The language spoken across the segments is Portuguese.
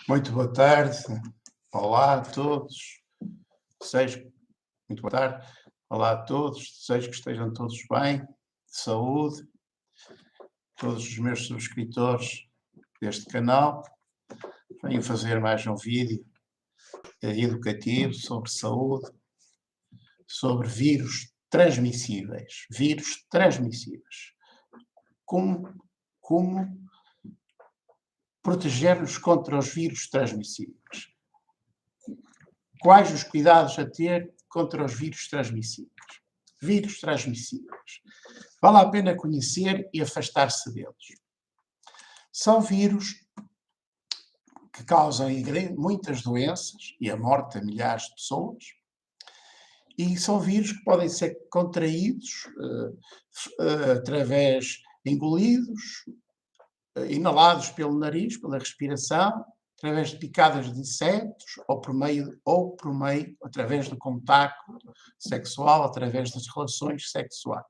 Muito boa tarde. Olá a todos. Desejo, muito boa tarde. Olá a todos. Desejo que estejam todos bem, de saúde. Todos os meus subscritores deste canal. Venho fazer mais um vídeo educativo sobre saúde, sobre vírus transmissíveis. Vírus transmissíveis. Como proteger-nos contra os vírus transmissíveis? Quais os cuidados a ter contra os vírus transmissíveis? Vírus transmissíveis. Vale a pena conhecer e afastar-se deles. São vírus que causam muitas doenças e a morte de milhares de pessoas. E são vírus que podem ser contraídos engolidos, inalados pelo nariz, pela respiração, através de picadas de insetos através do contacto sexual, através das relações sexuais.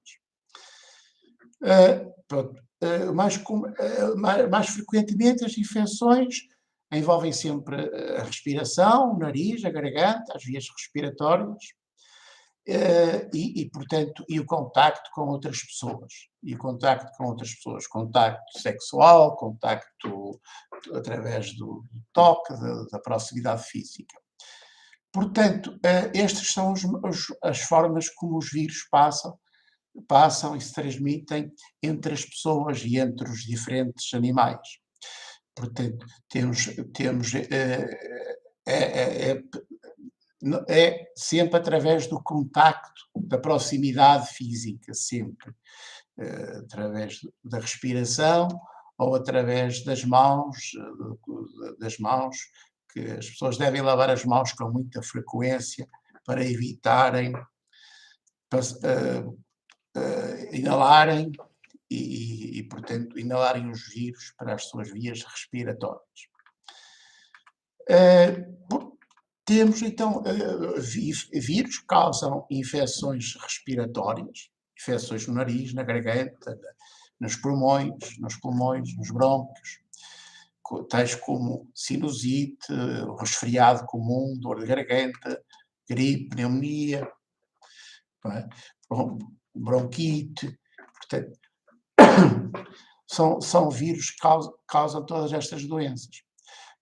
Mais frequentemente, as infecções envolvem sempre a respiração, o nariz, a garganta, as vias respiratórias portanto, o contacto com outras pessoas. Contacto sexual, contacto através do toque, da proximidade física. Portanto, estas são as formas como os vírus passam e se transmitem entre as pessoas e entre os diferentes animais. Portanto, é sempre através do contacto, da proximidade física, sempre. Através da respiração ou através das mãos, que as pessoas devem lavar as mãos com muita frequência para evitarem inalarem portanto, inalarem os vírus para as suas vias respiratórias. Temos, então, vírus que causam infecções respiratórias, infecções no nariz, na garganta, nos pulmões, nos brônquios, tais como sinusite, resfriado comum, dor de garganta, gripe, pneumonia, bronquite. Portanto, são vírus que causam todas estas doenças.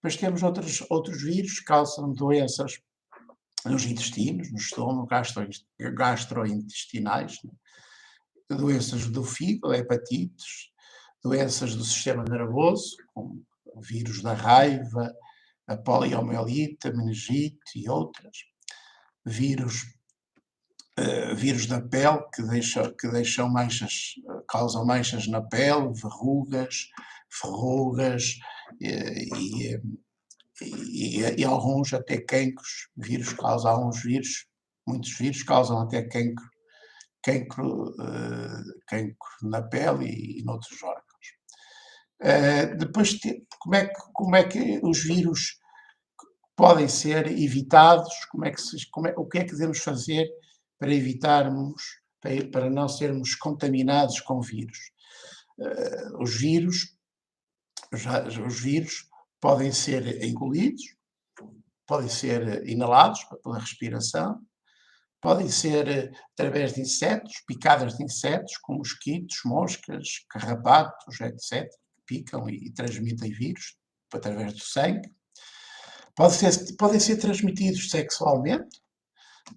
Depois temos outros vírus que causam doenças nos intestinos, no estômago, gastrointestinais, doenças do fígado, hepatites, doenças do sistema nervoso, como o vírus da raiva, a poliomielite, a meningite e outras. Vírus da pele que deixam manchas, causam manchas na pele, verrugas, e alguns até cancros. Muitos vírus causam até cancro na pele e noutros órgãos. Depois, como é que os vírus podem ser evitados? O que é que devemos fazer para evitarmos, para não sermos contaminados com vírus? Os vírus podem ser engolidos, podem ser inalados pela respiração, podem ser através de insetos, picadas de insetos, como mosquitos, moscas, carrapatos, etc., que picam e transmitem vírus através do sangue. Podem ser transmitidos sexualmente,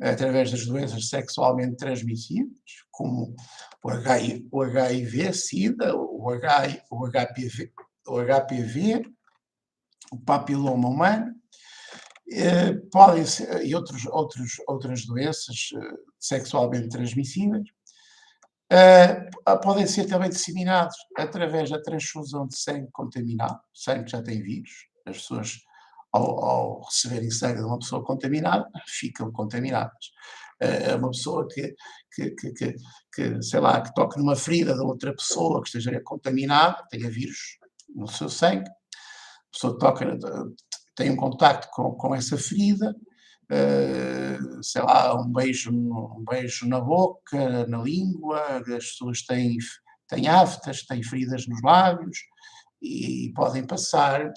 através das doenças sexualmente transmissíveis, como o HIV, SIDA, o HPV, o papiloma humano, podem ser, e outras doenças sexualmente transmissíveis, podem ser também disseminados através da transfusão de sangue contaminado, sangue que já tem vírus. As pessoas, ao receberem sangue de uma pessoa contaminada, ficam contaminadas. Uma pessoa que sei lá, que toque numa ferida de outra pessoa que esteja contaminada, tenha vírus no seu sangue, a pessoa tem um contacto com essa ferida, sei lá, um beijo na boca, na língua, as pessoas têm aftas, têm feridas nos lábios e podem passar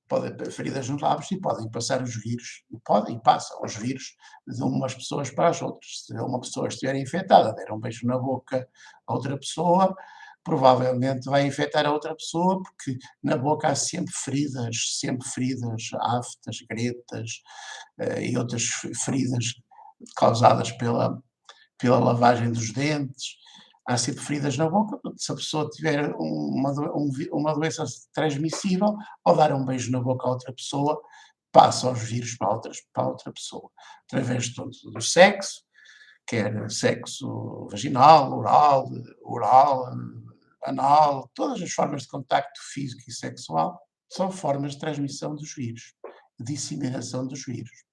podem ter feridas nos lábios e podem passar os vírus, e passam os vírus de umas pessoas para as outras. Se uma pessoa estiver infectada, der um beijo na boca a outra pessoa, provavelmente vai infectar a outra pessoa, porque na boca há sempre feridas, aftas, gretas, e outras feridas causadas pela lavagem dos dentes. Há sempre feridas na boca. Se a pessoa tiver uma doença transmissível, ao dar um beijo na boca a outra pessoa, passa os vírus para outra pessoa, através do sexo, quer sexo vaginal, oral, anal, todas as formas de contacto físico e sexual são formas de transmissão dos vírus, de disseminação dos vírus.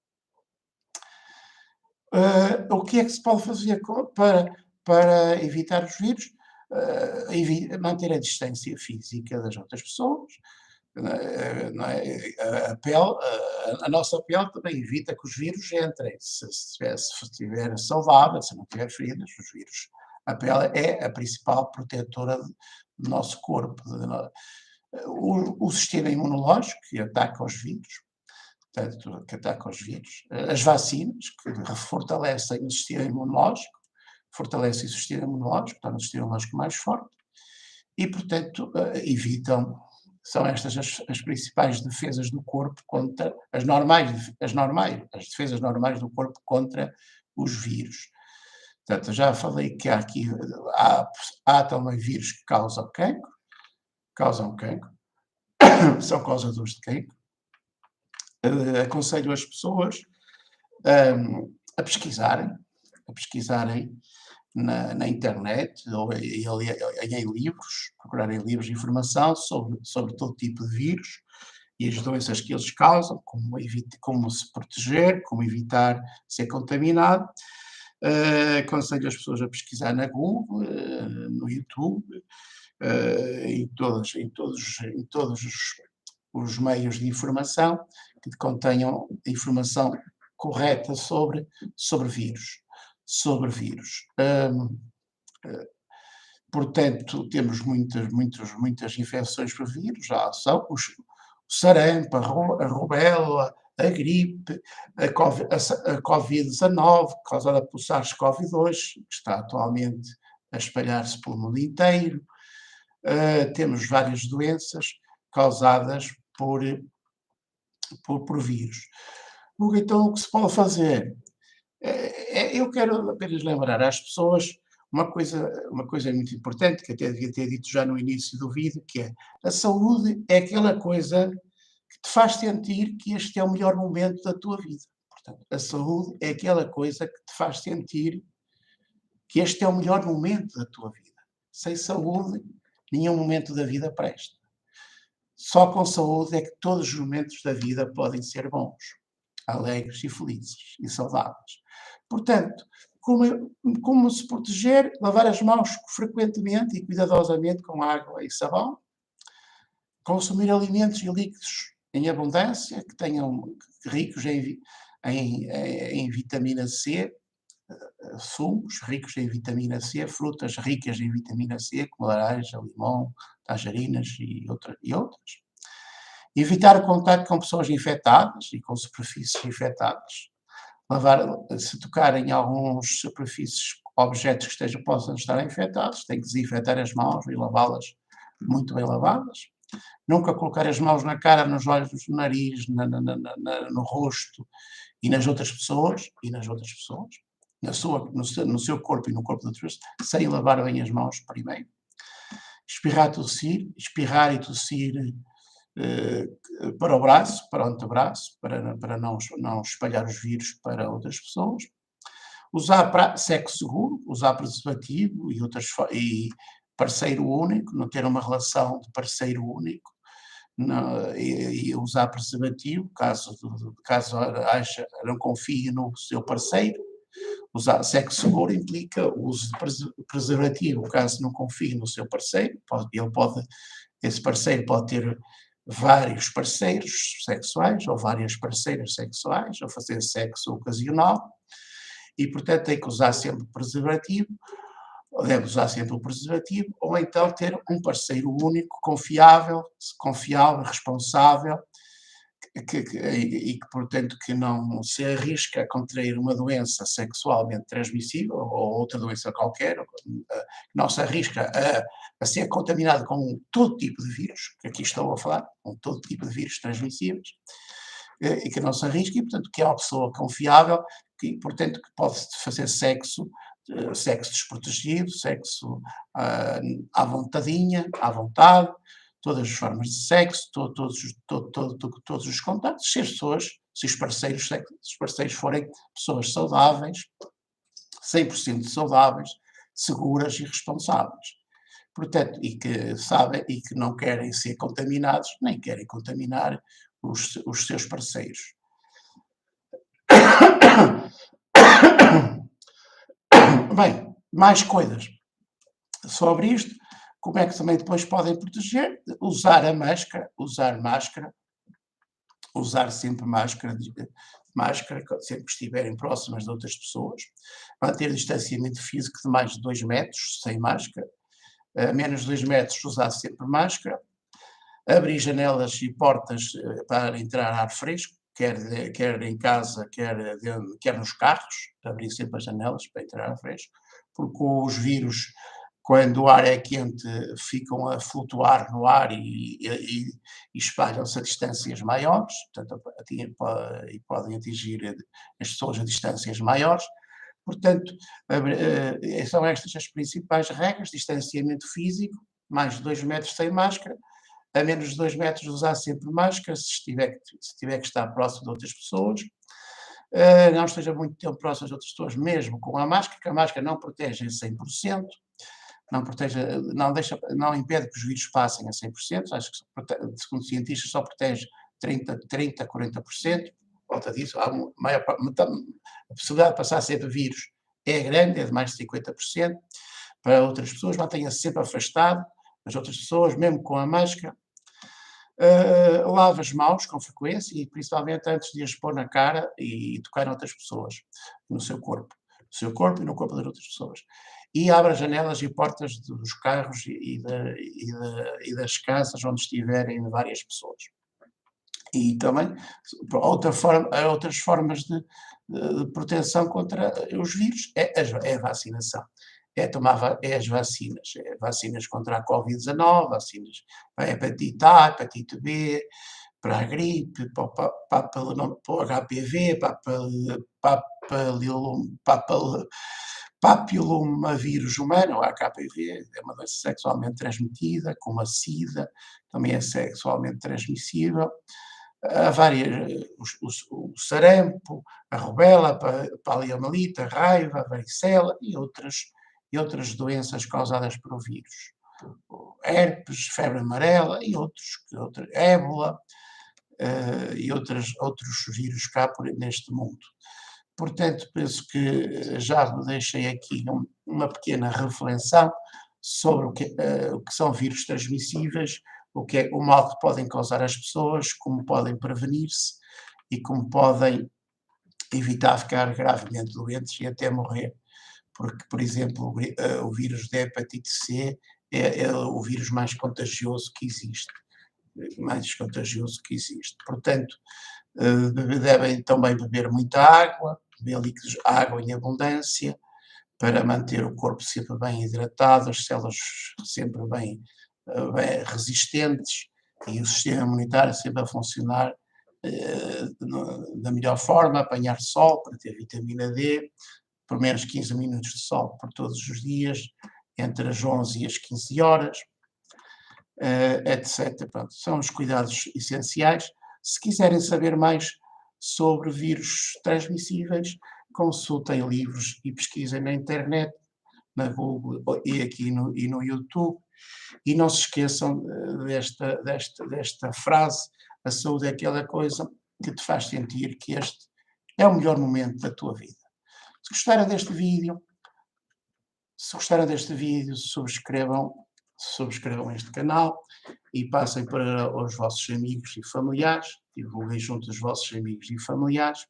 O que é que se pode fazer para evitar os vírus? Manter a distância física das outras pessoas, não é? A nossa pele também evita que os vírus entrem. Se estiver saudável, se não tiver feridas, os vírus. A pele é a principal protetora do nosso corpo. O sistema imunológico que ataca os vírus, portanto, que ataca os vírus. As vacinas, que fortalecem o sistema imunológico, fortalecem o sistema imunológico, tornam o sistema imunológico mais forte e, portanto, evitam. São estas as principais defesas do corpo contra as defesas normais do corpo contra os vírus. Portanto, eu já falei que há também vírus que causam cancro, são causadores de cancro. Aconselho as pessoas a pesquisarem na internet ou em livros, procurarem livros de informação sobre todo tipo de vírus e as doenças que eles causam, como se proteger, como evitar ser contaminado. Aconselho as pessoas a pesquisar na Google, no YouTube, em todos os meios de informação que contenham informação correta sobre vírus. Portanto, temos muitas infecções por vírus, já são o sarampo, a rubéola, a gripe, a Covid-19, causada pelo SARS-CoV-2, que está atualmente a espalhar-se pelo mundo inteiro. Temos várias doenças causadas por vírus. Então, o que se pode fazer? Eu quero apenas lembrar às pessoas uma coisa muito importante, que até devia ter dito já no início do vídeo, que é: a saúde é aquela coisa que te faz sentir que este é o melhor momento da tua vida. Portanto, a saúde é aquela coisa que te faz sentir que este é o melhor momento da tua vida. Sem saúde, nenhum momento da vida presta. Só com saúde é que todos os momentos da vida podem ser bons, alegres e felizes e saudáveis. Portanto, como se proteger? Lavar as mãos frequentemente e cuidadosamente com água e sabão. Consumir alimentos e líquidos em abundância, que tenham ricos em vitamina C, sumos ricos em vitamina C, frutas ricas em vitamina C, como laranja, limão, tangerinas e outras. Evitar o contato com pessoas infectadas e com superfícies infectadas. Se tocar em algumas superfícies, objetos que possam estar infectados, tem que desinfetar as mãos e lavá-las muito bem lavadas. Nunca colocar as mãos na cara, nos olhos, no nariz, no rosto e nas outras pessoas, no seu corpo e no corpo de outras pessoas, sem lavar bem as mãos primeiro. Espirrar e tossir para o braço, para o antebraço, para não espalhar os vírus para outras pessoas. Usar sexo seguro, usar preservativo e parceiro único, não ter uma relação de parceiro único, e usar preservativo, caso não confie no seu parceiro. Usar sexo seguro implica o uso de preservativo, caso não confie no seu parceiro. Esse parceiro pode ter vários parceiros sexuais ou várias parceiras sexuais, ou fazer sexo ocasional, e portanto tem que usar sempre preservativo, deve usar sempre o preservativo, ou então ter um parceiro único, confiável, responsável, e que, portanto, que não se arrisca a contrair uma doença sexualmente transmissível ou outra doença qualquer, não se arrisca a ser contaminado com todo tipo de vírus, que aqui estou a falar, com todo tipo de vírus transmissíveis, e que não se arrisca, e, portanto, que é uma pessoa confiável, que, portanto, que pode fazer sexo, sexo desprotegido, sexo à vontadinha, à vontade, todas as formas de sexo, todos os contactos, se os parceiros forem pessoas saudáveis, 100% saudáveis, seguras e responsáveis. Portanto, e que sabem e que não querem ser contaminados, nem querem contaminar os seus parceiros. Bem, mais coisas sobre isto, como é que também depois podem proteger? Usar a máscara, usar sempre máscara sempre que estiverem próximas de outras pessoas, manter o distanciamento físico de mais de 2 metros, sem máscara, a menos de 2 metros usar sempre máscara, abrir janelas e portas para entrar ar fresco, quer em casa, quer nos carros, abrir sempre as janelas para entrar ar fresco, porque os vírus, quando o ar é quente, ficam a flutuar no ar e espalham-se a distâncias maiores, portanto, e podem atingir as pessoas a distâncias maiores. Portanto, são estas as principais regras: distanciamento físico, mais de 2 metros sem máscara, a menos de 2 metros usar sempre máscara, se tiver que estar próximo de outras pessoas, não esteja muito tempo próximo de outras pessoas, mesmo com a máscara, que a máscara não protege em 100%, não impede que os vírus passem a 100%, acho que segundo cientistas só protege 30, 40%, volta disso, a possibilidade de passar sempre vírus é grande, é de mais de 50%, para outras pessoas, mantenha-se sempre afastado das outras pessoas, mesmo com a máscara. Lava as mãos com frequência e principalmente antes de as pôr na cara e tocar noutras pessoas, no seu corpo e no corpo das outras pessoas. E abra janelas e portas dos carros e das casas onde estiverem várias pessoas. E também outras formas de proteção contra os vírus é a vacinação. É as vacinas contra a Covid-19, vacinas para a hepatite A, hepatite B, para a gripe, para o HPV, papilomavírus humano, o HPV, é uma doença sexualmente transmitida, como a SIDA, também é sexualmente transmissível. Há o sarampo, a rubéola, a poliomielite, a raiva, a varicela e outras doenças causadas por vírus. Herpes, febre amarela e ébola, e outros vírus cá neste mundo. Portanto, penso que já deixei aqui uma pequena reflexão sobre o que são vírus transmissíveis, o mal que podem causar às pessoas, como podem prevenir-se e como podem evitar ficar gravemente doentes e até morrer. Porque, por exemplo, o vírus da hepatite C é o vírus mais contagioso que existe. Portanto, devem também beber muita água, beber líquidos, água em abundância, para manter o corpo sempre bem hidratado, as células sempre bem resistentes e o sistema imunitário sempre a funcionar da melhor forma, apanhar sol para ter vitamina D, por menos 15 minutos de sol por todos os dias, entre as 11 e as 15 horas, etc. Pronto, são os cuidados essenciais. Se quiserem saber mais sobre vírus transmissíveis, consultem livros e pesquisem na internet, na Google e no YouTube. E não se esqueçam desta frase: a saúde é aquela coisa que te faz sentir que este é o melhor momento da tua vida. Se gostaram deste vídeo, subscrevam este canal e passem para os vossos amigos e familiares, divulguem junto dos vossos amigos e familiares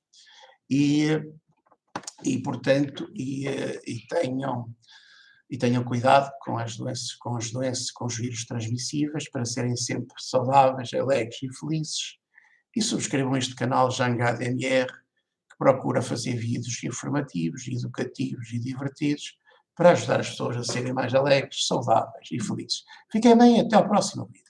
portanto, tenham cuidado com as doenças, com os vírus transmissíveis, para serem sempre saudáveis, alegres e felizes, e subscrevam este canal Janga ADMR, que procura fazer vídeos informativos, educativos e divertidos para ajudar as pessoas a serem mais alegres, saudáveis e felizes. Fiquem bem, até ao próximo vídeo.